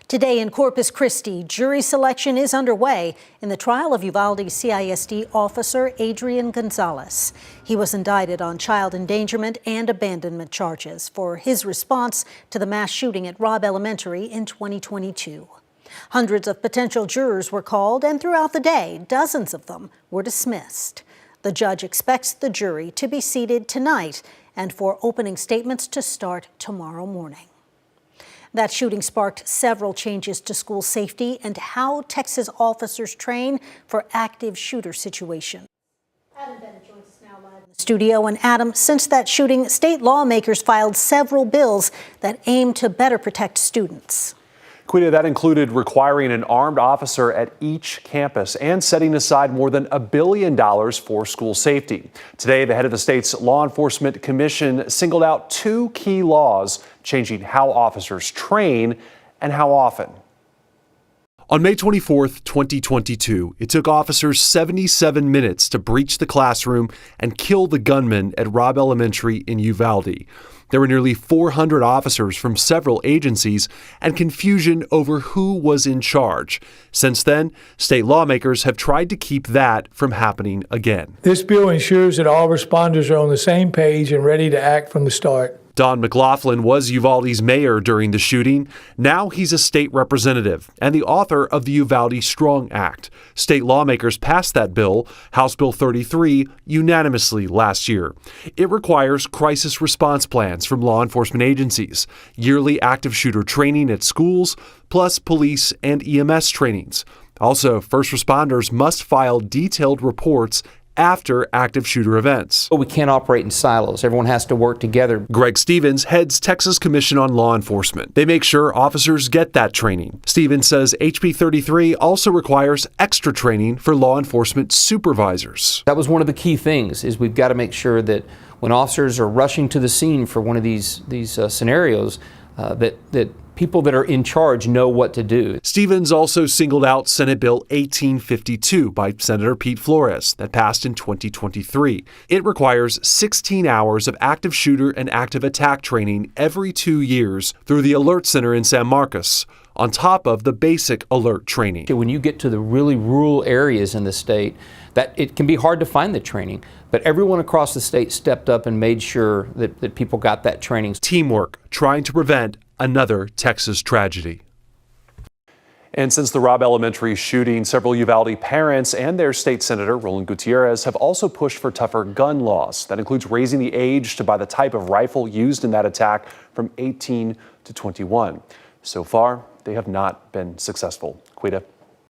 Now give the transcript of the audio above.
Today in Corpus Christi, jury selection is underway in the trial of Uvalde CISD officer Adrian Gonzalez. He was indicted on child endangerment and abandonment charges for his response to the mass shooting at Robb Elementary in 2022. Hundreds of potential jurors were called, and throughout the day, dozens of them were dismissed. The judge expects the jury to be seated tonight and for opening statements to start tomorrow morning. That shooting sparked several changes to school safety and how Texas officers train for active shooter situations. Adam Bennett joins us now live in the studio. And Adam, since that shooting, state lawmakers filed several bills that aim to better protect students. Quita, that included requiring an armed officer at each campus and setting aside more than $1 billion for school safety. Today, the head of the state's Law Enforcement Commission singled out two key laws changing how officers train and how often. On May 24th, 2022, it took officers 77 minutes to breach the classroom and kill the gunman at Robb Elementary in Uvalde. There were nearly 400 officers from several agencies and confusion over who was in charge. Since then, state lawmakers have tried to keep that from happening again. This bill ensures that all responders are on the same page and ready to act from the start. Don McLaughlin was Uvalde's mayor during the shooting. Now he's a state representative and the author of the Uvalde Strong Act. State lawmakers passed that bill, House Bill 33, unanimously last year. It requires crisis response plans from law enforcement agencies, yearly active shooter training at schools, plus police and EMS trainings. Also, first responders must file detailed reports after active shooter events. We can't operate in silos. Everyone has to work together. Greg Stevens heads Texas Commission on Law Enforcement. They make sure officers get that training. Stevens says HB 33 also requires extra training for law enforcement supervisors. That was one of the key things, is we've got to make sure that when officers are rushing to the scene for one of these scenarios, that people that are in charge know what to do. Stevens also singled out Senate Bill 1852 by Senator Pete Flores that passed in 2023. It requires 16 hours of active shooter and active attack training every 2 years through the Alert Center in San Marcos, on top of the basic alert training. When you get to the really rural areas in the state, that it can be hard to find the training, but everyone across the state stepped up and made sure that people got that training. Teamwork, trying to prevent another Texas tragedy. And since the Robb Elementary shooting, several Uvalde parents and their state senator, Roland Gutierrez, have also pushed for tougher gun laws. That includes raising the age to buy the type of rifle used in that attack from 18 to 21. So far, they have not been successful. Quita.